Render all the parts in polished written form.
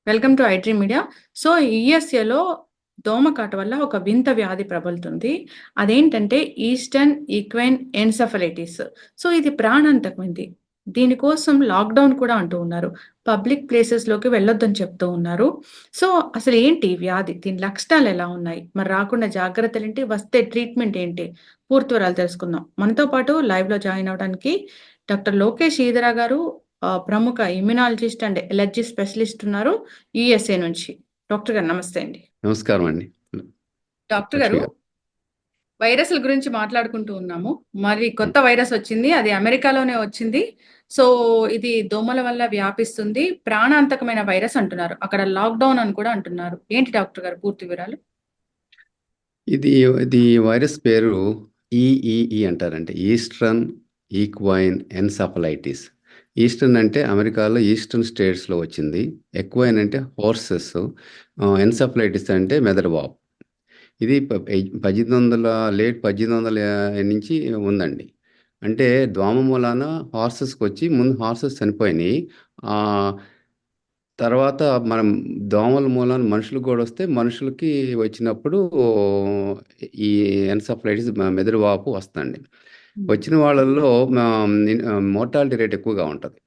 Welcome to iDream media. So, యూఎస్ఏలో దోమకాటు వల్ల ఒక వింత వ్యాధి ప్రబలుతుంది. అదేంటంటే ఈస్టర్న్ ఈక్వైన్ ఎన్సెఫలైటిస్. సో, ఇది ప్రాణాంతకమైంది. దీనికోసం లాక్‌డౌన్ కూడా అంటూ ఉన్నారు. పబ్లిక్ ప్లేసెస్‌లోకి వెళ్ళొద్దని చెప్తూ ఉన్నారు. సో, అసలు ఏంటి ఈ వ్యాధి? దీని లక్షణాలు ఎలా ఉన్నాయి? మరి రాకుండా జాగ్రత్తలేంటి? వస్తే ట్రీట్మెంట్ ఏంటి? పూర్తి వివరాలు తెలుసుకుందాం. మనతో పాటు లైవ్‌లో జాయిన్ అవ్వడానికి డాక్టర్ లోకేష్ ఈదర గారు ప్రముఖ ఇమ్యునాలజిస్ట్ అండ్ ఎలర్జీ స్పెషలిస్ట్ ఉన్నారు. యూఎస్ఏ నుంచి. డాక్టర్ గారు నమస్తే అండి. నమస్కారం అండి. డాక్టర్ గారు, వైరస్ల గురించి మాట్లాడుకుంటూ ఉన్నాము. మరి కొత్త వైరస్ వచ్చింది. అది అమెరికాలోనే వచ్చింది. సో, ఇది దోమల వల్ల వ్యాపిస్తుంది. ప్రాణాంతకమైన వైరస్ అంటున్నారు. అక్కడ లాక్‌డౌన్ అని కూడా అంటున్నారు. ఏంటి డాక్టర్ గారు పూర్తి వివరాలు? ఇది వైరస్ పేరు ఈఈఈ అంటారండి. Eastern equine encephalitis. ఈస్టర్న్ అంటే అమెరికాలో ఈస్టర్న్ స్టేట్స్‌లో వచ్చింది. ఎక్వైన్ అంటే హార్సెస్. ఎన్సెఫలైటిస్ అంటే మెదడువాపు. ఇది 1800 నుంచి ఉందండి. అంటే దోమ మూలాన హార్సెస్‌కొచ్చి ముందు హార్సెస్ చనిపోయినాయి. తర్వాత మనం దోమల మూలాన మనుషులకు కూడా వస్తే మనుషులకి వచ్చినప్పుడు ఈ ఎన్సెఫలైటిస్ మెదడు వాపు వస్తుందండి. వచ్చిన వాళ్ళల్లో మోర్టాలిటీ రేట్ ఎక్కువగా ఉంటుంది.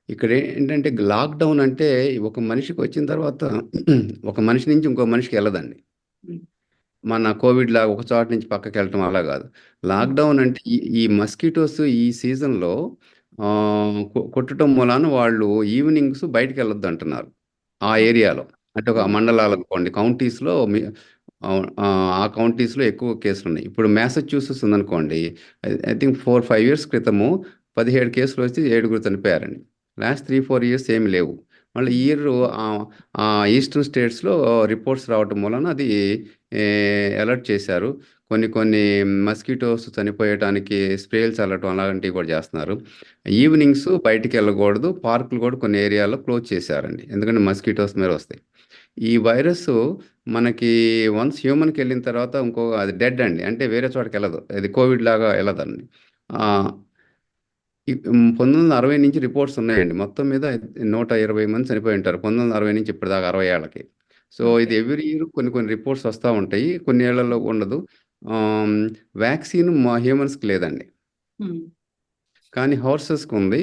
ఇక్కడ ఏంటంటే లాక్డౌన్ అంటే ఒక మనిషికి వచ్చిన తర్వాత ఒక మనిషి నుంచి ఇంకో మనిషికి వెళ్ళదండి. మన కోవిడ్ లాగా ఒక చోట నుంచి పక్కకి వెళ్ళటం అలా కాదు. లాక్డౌన్ అంటే ఈ మస్కిటోస్ ఈ సీజన్లో కొట్టడం మూలాన వాళ్ళు ఈవినింగ్స్ బయటకు వెళ్ళొద్దు అంటున్నారు ఆ ఏరియాలో. అంటే ఒక మండలాలు అనుకోండి, కౌంటీస్లో ఆ కౌంటీస్లో ఎక్కువ కేసులు ఉన్నాయి. ఇప్పుడు మ్యాసచ్యూసెట్స్ ఉందనుకోండి, ఐ థింక్ 4-5 ఇయర్స్ క్రితము 17 కేసులు వచ్చి 7 చనిపోయారండి. లాస్ట్ 3-4 ఇయర్స్ ఏమి లేవు. మళ్ళీ ఈ ఇయర్ ఈస్టర్న్ స్టేట్స్లో రిపోర్ట్స్ రావటం వలన అది అలర్ట్ చేశారు. కొన్ని మస్కిటోస్ చనిపోయటానికి స్ప్రేలు చల్లటం అలాంటివి కూడా చేస్తున్నారు. ఈవినింగ్స్ బయటికి వెళ్ళకూడదు. పార్కులు కూడా కొన్ని ఏరియాలో క్లోజ్ చేశారండి. ఎందుకంటే మస్కిటోస్ మీద వస్తాయి. ఈ వైరస్ మనకి వన్స్ హ్యూమన్కి వెళ్ళిన తర్వాత అది డెడ్ అండి. అంటే వేరే చోటకి వెళ్ళదు. అది కోవిడ్ లాగా వెళ్ళదండి. 1960 నుంచి రిపోర్ట్స్ ఉన్నాయండి. మొత్తం మీద 120 మంది చనిపోయి ఉంటారు 1960 నుంచి ఇప్పటిదాకా 60 ఏళ్ళకి. సో ఇది ఎవ్రీ ఇయర్ కొన్ని రిపోర్ట్స్ వస్తూ ఉంటాయి. కొన్ని ఏళ్లలో ఉండదు. వ్యాక్సిన్ మా హ్యూమన్స్కి లేదండి, కానీ హార్సెస్కి ఉంది.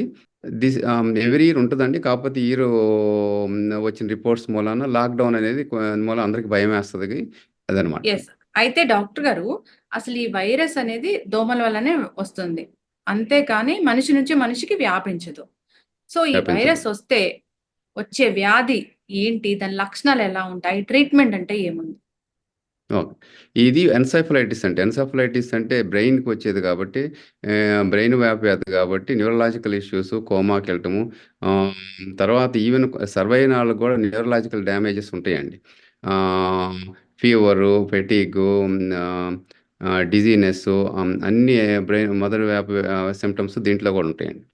ఎవ్రీ ఇయర్ ఉంటుందండి. కాకపోతే ఈ ఇయర్ వచ్చిన రిపోర్ట్స్ మూలాన లాక్డౌన్ అనేది మూలం అందరికి భయం వేస్తుంది అదనమాట. అయితే డాక్టర్ గారు, అసలు ఈ వైరస్ అనేది దోమల వల్లనే వస్తుంది, అంతేకాని మనిషి నుంచి మనిషికి వ్యాపించదు. సో ఈ వైరస్ వస్తే వచ్చే వ్యాధి ఏంటి? దాని లక్షణాలు ఎలా ఉంటాయి? ట్రీట్మెంట్ అంటే ఏముంది? ఓకే. ఇది ఎన్సెఫలైటిస్ అంటే బ్రెయిన్‌కి వచ్చేది కాబట్టి, బ్రెయిన్ వ్యాధి కాబట్టి న్యూరలాజికల్ ఇష్యూస్, కోమాకి వెళ్ళటము, తర్వాత ఈవెన్ సర్వైవ్ అయిన వాళ్ళకి కూడా న్యూరలాజికల్ డ్యామేజెస్ ఉంటాయండి. ఫీవరు, ఫెటీగు, డిజీనెస్సు, అన్నీ బ్రెయిన్ మెదడు వ్యాపి సిమ్టమ్స్ దీంట్లో కూడా ఉంటాయండి.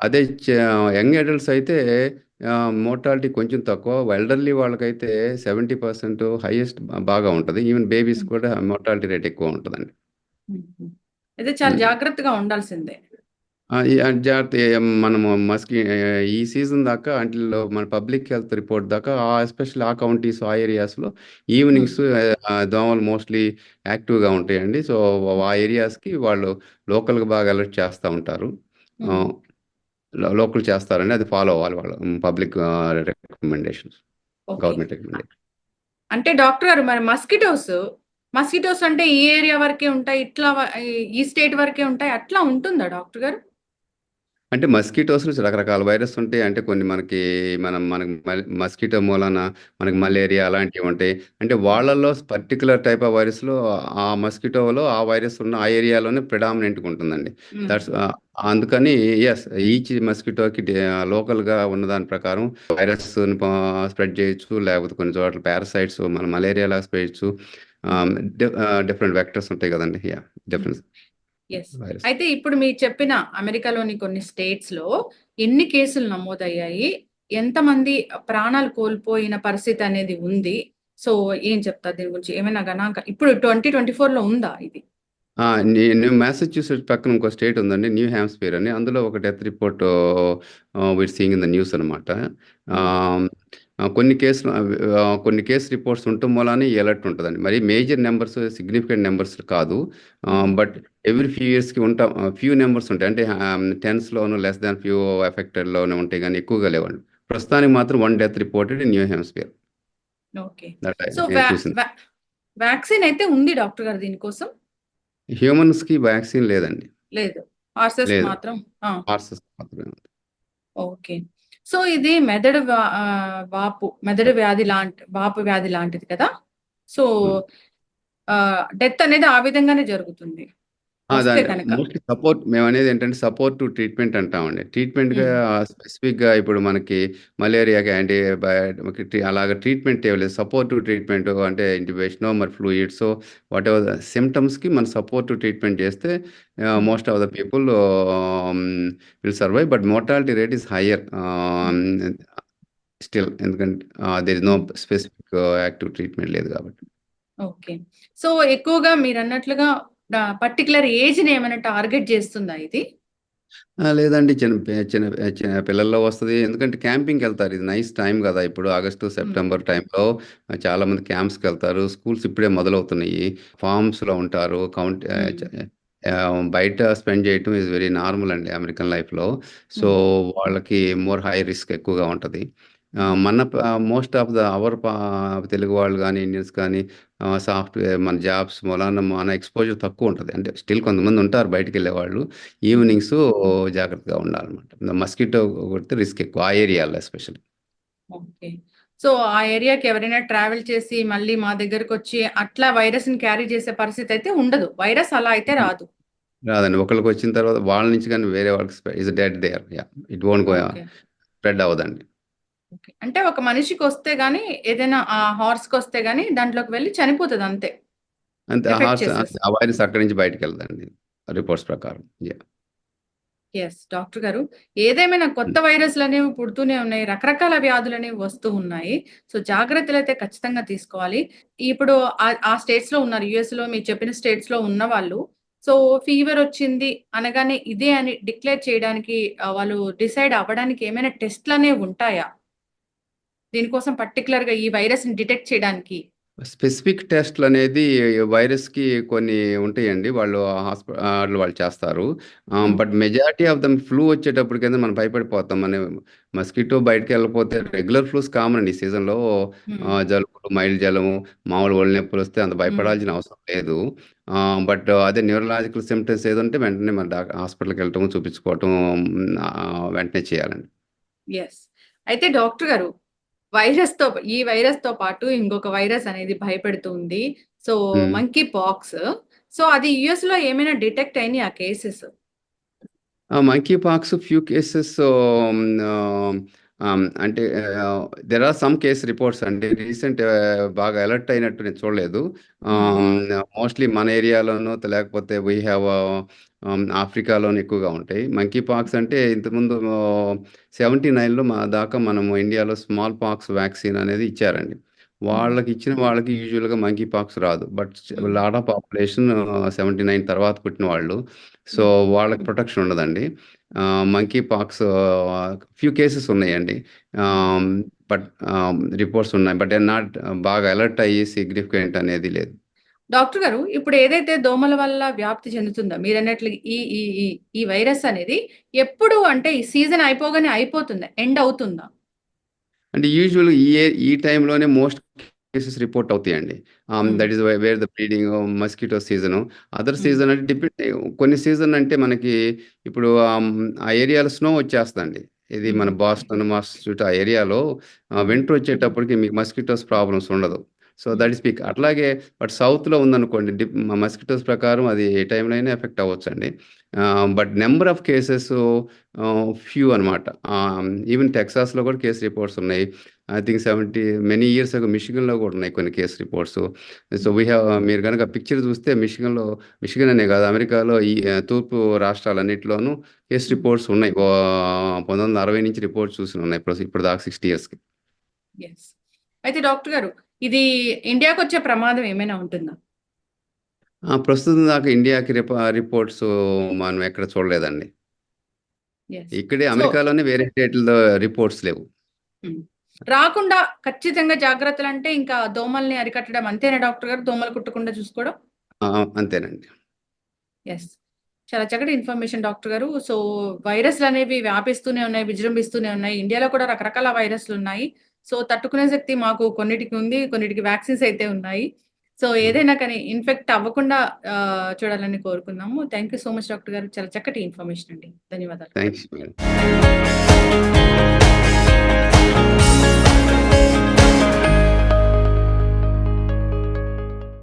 అదే యంగ్ అడల్ట్స్ అయితే మోర్టాలిటీ కొంచెం తక్కువ. ఎల్డర్లీ వాళ్ళకైతే 70% హైయెస్ట్ బాగా ఉంటుంది. ఈవెన్ బేబీస్ కూడా మోర్టాలిటీ రేట్ ఎక్కువ ఉంటుందండి. అయితే చాలా జాగ్రత్తగా ఉండాల్సిందే. జాగ్రత్త. మనము ఈ సీజన్ దాకా అంటిల్ మన పబ్లిక్ హెల్త్ రిపోర్ట్ దాకా ఎస్పెషల్లీ ఆ కౌంటీస్, ఆ ఏరియాస్లో ఈవినింగ్స్ దోమలు మోస్ట్లీ యాక్టివ్గా ఉంటాయండి. సో ఆ ఏరియాస్కి వాళ్ళు లోకల్గా బాగా అలర్ట్ చేస్తూ ఉంటారు. లోకల్ చేస్తారండి. అది ఫాలో అవ్వాలి వాళ్ళు. Public recommendations, government recommendation. అంటే డాక్టర్ గారు, మరి మస్కిటోస్ అంటే ఈ ఏరియా వరకే ఉంటాయి, ఇట్లా ఈ స్టేట్ వరకే ఉంటాయి, అట్లా ఉంటుందా డాక్టర్ గారు? అంటే మస్కిటోస్‌లో రకరకాల వైరస్ ఉంటాయి. అంటే కొన్ని మనకి మస్కిటో మూలాన మనకి మలేరియా అలాంటివి ఉంటాయి. అంటే వాళ్ళలో పర్టిక్యులర్ టైప్ ఆఫ్ వైరస్‌లో ఆ మస్కిటోలో ఆ వైరస్ ఉన్న ఆ ఏరియాలోనే ప్రిడామినెంట్‌గా ఉంటుందండి. అందుకని ఈచ్ మస్కిటోకి లోకల్‌గా ఉన్నదాని ప్రకారం వైరస్‌ని స్ప్రెడ్ చేయొచ్చు. లేకపోతే కొన్ని చోట్ల పారాసైట్స్ మన మలేరియా లాగా స్ప్రెడ్ చేయొచ్చు. డిఫరెంట్ వెక్టర్స్ ఉంటాయి కదండీ. డిఫరెన్స్. అయితే ఇప్పుడు మీరు చెప్పిన అమెరికాలోని కొన్ని స్టేట్స్ లో ఎన్ని కేసులు నమోదయ్యాయి? ఎంతమంది ప్రాణాలు కోల్పోయిన పరిస్థితి అనేది ఉంది? సో ఏం చెప్తారు దీని గురించి? ఏమైనా గణాంక ఇప్పుడు 2024లో ఉందా ఇది? న్యూ మ్యాసచ్యూసెట్స్ పక్కన ఇంకో స్టేట్ ఉందండి, న్యూ హ్యాంప్స్పైర్ అని. అందులో ఒక death report we're seeing in the news అనమాట. కొన్ని కేసు రిపోర్ట్స్ ఉండటం వలన ఈ అలర్ట్ ఉంటుందండి. మరి మేజర్ నెంబర్స్, సిగ్నిఫికెంట్ నెంబర్స్ కాదు. బట్ ఎవ్రీ ఫ్యూ ఇయర్స్కి ఉంటాం, ఫ్యూ నెంబర్స్ ఉంటాయి. అంటే టెన్స్లోను లెస్ దాన్ ఫ్యూ ఎఫెక్టెడ్లోనే ఉంటాయి, కానీ ఎక్కువగా లేవండి. ప్రస్తుతానికి మాత్రం 1 death reported in New Hampshire. Okay. That so నేను చూసింది. వ్యాక్సిన్ అయితే ఉంది డాక్టర్ గారు దీనికోసం? హ్యూమన్స్కి వ్యాక్సిన్ లేదండి. లేదు. హార్సెస్ లేదు, మాత్రం. హార్సెస్ మాత్రమే ఉంది. ఓకే. సో ఇది మెదడు వ్యాధి వాపు వ్యాధి లాంటిది కదా? సో డెత్ అనేది ఆ విధంగానే జరుగుతుంది వస్తే దాని కనుక. మోస్ట్లీ సపోర్ట్ మేము అనేది ఏంటంటే సపోర్ట్ టు ట్రీట్మెంట్ అంటామండి. ట్రీట్మెంట్గా స్పెసిఫిక్గా ఇప్పుడు మనకి మలేరియాకి యాంటీబయాటిక్ అలాగ ట్రీట్మెంట్ ఏం లేదు. సపోర్ట్ టు ట్రీట్మెంట్ అంటే ఇంటిబేషనో మరి ఫ్లూయిడ్సో వాట్ ఎవర్ ద సిమ్టమ్స్కి మన సపోర్ట్ టు ట్రీట్మెంట్ చేస్తే most of the people will survive. But mortality rate is higher still, ఎందుకంటే there is no specific active treatment లేదు కాబట్టి. ఓకే. సో ఎక్కువగా మీరు అన్నట్లుగా పర్టికులర్ ఏజ్ని ఏమైనా టార్గెట్ చేస్తుందా ఇది? లేదండి, చిన్న పిల్లల్లో వస్తుంది. ఎందుకంటే క్యాంపింగ్కి వెళ్తారు. ఇది నైస్ టైం కదా, ఇప్పుడు ఆగస్టు సెప్టెంబర్ టైంలో చాలామంది క్యాంప్స్కి వెళ్తారు. స్కూల్స్ ఇప్పుడే మొదలవుతున్నాయి. ఫార్మ్స్లో ఉంటారు. బయట స్పెండ్ చేయటం ఈజ్ వెరీ నార్మల్ అండి అమెరికన్ లైఫ్లో. సో వాళ్ళకి మోర్ హై రిస్క్ ఎక్కువగా ఉంటుంది. Most of the our Telugu వాళ్ళు కానీ ఇండియన్స్ కానీ సాఫ్ట్వేర్ మన జాబ్స్ మూలాన మన ఎక్స్పోజర్ తక్కువ ఉంటుంది. అంటే స్టిల్ కొంతమంది ఉంటారు బయటికి వెళ్ళే వాళ్ళు. ఈవినింగ్స్ జాగ్రత్తగా ఉండాలన్నమాట. మస్కిటో కొడితే రిస్క్ ఎక్కువ ఆ ఏరియాలో ఎస్పెషల్లీ. ఓకే. సో ఆ ఏరియాకి ఎవరైనా ట్రావెల్ చేసి మళ్ళీ మా దగ్గరకు వచ్చి అట్లా వైరస్ ని క్యారీ చేసే పరిస్థితి అయితే ఉండదు. వైరస్ అలా అయితే రాదు. రాదండి, ఒకరికి వచ్చిన తర్వాత వాళ్ళ నుంచి కానీ వేరే వాళ్ళకి is dead there. It won't go spread అవ్వదండి. ఓకే. అంటే ఒక మనిషికి వస్తే గానీ ఏదైనా ఆ హార్స్కి వస్తే గానీ దాంట్లోకి వెళ్ళి చనిపోతుంది అంతే. అంతే, ఎఫెక్ట్ చేసేసి. ఆ వైరస్ అక్కడి నుంచి బయటకు వెళ్దండి రిపోర్ట్స్ ప్రకారం. ఎస్ డాక్టర్ గారు, ఏదేమైనా కొత్త వైరస్లు అనేవి పుడుతూనే ఉన్నాయి, రకరకాల వ్యాధులు అనేవి వస్తూ ఉన్నాయి. సో జాగ్రత్తలు అయితే ఖచ్చితంగా తీసుకోవాలి. ఇప్పుడు ఆ స్టేట్స్ లో ఉన్నారు, యుఎస్ లో మీరు చెప్పిన స్టేట్స్ లో ఉన్న వాళ్ళు. సో ఫీవర్ వచ్చింది అనగానే ఇదే అని డిక్లేర్ చేయడానికి వాళ్ళు డిసైడ్ అవ్వడానికి ఏమైనా టెస్ట్లు అనేవి ఉంటాయా దీనికోసం పర్టికులర్ గా ఈ వైరస్ ని డిటెక్ట్ చేయడానికి? స్పెసిఫిక్ టెస్ట్లు అనేది వైరస్కి కొన్ని ఉంటాయండి, వాళ్ళు చేస్తారు. But majority of them flu వచ్చేటప్పటికైనా మనం భయపడిపోతాం. మస్కిటో బయటకు వెళ్ళకపోతే రెగ్యులర్ ఫ్లూస్ కామన్ అండి ఈ సీజన్లో. జలుబులు, మైల్డ్ జలము, మామూలు ఒళ్ళు నొప్పులు వస్తే అంత భయపడాల్సిన అవసరం లేదు. బట్ అదే న్యూరలాజికల్ సిమ్టమ్స్ ఏదంటే వెంటనే మన హాస్పిటల్కి వెళ్ళటం, చూపించుకోవటం వెంటనే చేయాలండి. ఎస్. అయితే డాక్టర్ గారు, ఈ వైరస్ తో పాటు ఇంకొక వైరస్ అనేది భయపెడుతుంది. So monkey pox. సో అది యుఎస్ లో ఏమైనా డిటెక్ట్ అయినాయి ఆ cases? Monkey pox few cases, అంటే there are some case reports అండి. రీసెంట్ బాగా అలర్ట్ అయినట్టు నేను చూడలేదు. మోస్ట్లీ మన ఏరియాలోనూ లేకపోతే వీ హ్యావ్ ఆఫ్రికాలోనూ ఎక్కువగా ఉంటాయి. మంకీ పాక్స్ అంటే ఇంతకుముందు 79లో మా దాకా మనము ఇండియాలో స్మాల్ పాక్స్ వ్యాక్సిన్ అనేది ఇచ్చారండి. ఇచ్చిన వాళ్ళకి యూజువల్గా మంకీ పాక్స్ రాదు. బట్ లాట్ ఆఫ్ పాపులేషన్ 79 తర్వాత పుట్టిన వాళ్ళు, సో వాళ్ళకి ప్రొటెక్షన్ ఉండదండి. మంకీ పాక్స్ ఫ్యూ కేసెస్ ఉన్నాయండి. బట్ రిపోర్ట్స్ ఉన్నాయి, బట్ నాట్ బాగా అలర్ట్ అయ్యి సిగ్నిఫికెంట్ అనేది లేదు. డాక్టర్ గారు, ఇప్పుడు ఏదైతే దోమల వల్ల వ్యాప్తి చెందుతుందో మీరన్నట్లు ఈ ఈ ఈ వైరస్ అనేది ఎప్పుడు, అంటే ఈ సీజన్ అయిపోగానే అయిపోతుందా, ఎండ్ అవుతుందా? అంటే యూజువల్ ఈ టైంలోనే మోస్ట్ కేసెస్ రిపోర్ట్ అవుతాయండి. That is where the breeding mosquito season. Other season అంటే డిపెండ్. కొన్ని సీజన్ అంటే మనకి ఇప్పుడు ఆ ఏరియాలో స్నో వచ్చేస్తుందండి. ఇది మన బాస్టన్, మాస్టూట్ ఆ ఏరియాలో వింటర్ వచ్చేటప్పటికి మీకు మస్కిటోస్ ప్రాబ్లమ్స్ ఉండదు. So that is peak. అట్లాగే బట్ సౌత్లో ఉందనుకోండి, మస్కిటోస్ ప్రకారం అది ఏ టైంలో అయినా ఎఫెక్ట్ అవ్వచ్చండి. But number of cases few అనమాట. ఈవెన్ టెక్సాస్లో కూడా కేసు రిపోర్ట్స్ ఉన్నాయి. I think many years ago మిషిగన్లో కూడా ఉన్నాయి కొన్ని కేసు రిపోర్ట్స్. సో మీరు కనుక పిక్చర్ చూస్తే మిషిగన్ అనే కాదు, అమెరికాలో ఈ తూర్పు రాష్ట్రాలన్నింటిలోనూ కేసు రిపోర్ట్స్ ఉన్నాయి. 1960 నుంచి రిపోర్ట్స్ చూసి ఉన్నాయి ఇప్పుడు దాకా 60 ఇయర్స్కి. అయితే డాక్టర్ గారు, ఇది ఇండియాకి వచ్చే ప్రమాదం ఏమైనా ఉంటుందా? ప్రస్తుతం దాకా ఇండియాకి రిపోర్ట్స్ మనం ఎక్కడ చూడలేదండి. యెస్. ఇక్కడే సో అమెరికాలోనే వేరే స్టేట్‌లో రిపోర్ట్స్ లేవు. హ్మ్. రాకుండా ఖచ్చితంగా జాగ్రత్తలంటే ఇంకా దోమల్ని అరికట్టడం అంతేనా డాక్టర్ గారు? దోమలు కుట్టకుండా చూసుకోవడం? అంతేనండి. యెస్. చాలా చక్కటి ఇన్ఫర్మేషన్ డాక్టర్ గారు. సో, వైరస్‌లనేవి వ్యాపిస్తూనే ఉన్నాయి, విజృంభిస్తూనే ఉన్నాయి. ఇండియాలో కూడా రకరకాల వైరస్‌లున్నాయి. సో, తట్టుకునే శక్తి మాకు కొన్నిటికి ఉంది. కొన్నిటికి వ్యాక్సిన్స్ అయితే ఉన్నాయి. సో, హ్మ్. ఏదైనా కానీ ఇన్ఫెక్ట్ అవ్వకుండా చూడాలని కోరుకుందాము. Thank you so much doctor గారు. చాలా చక్కటి ఇన్ఫర్మేషన్ అండి. ధన్యవాదాలు. Thanks madam.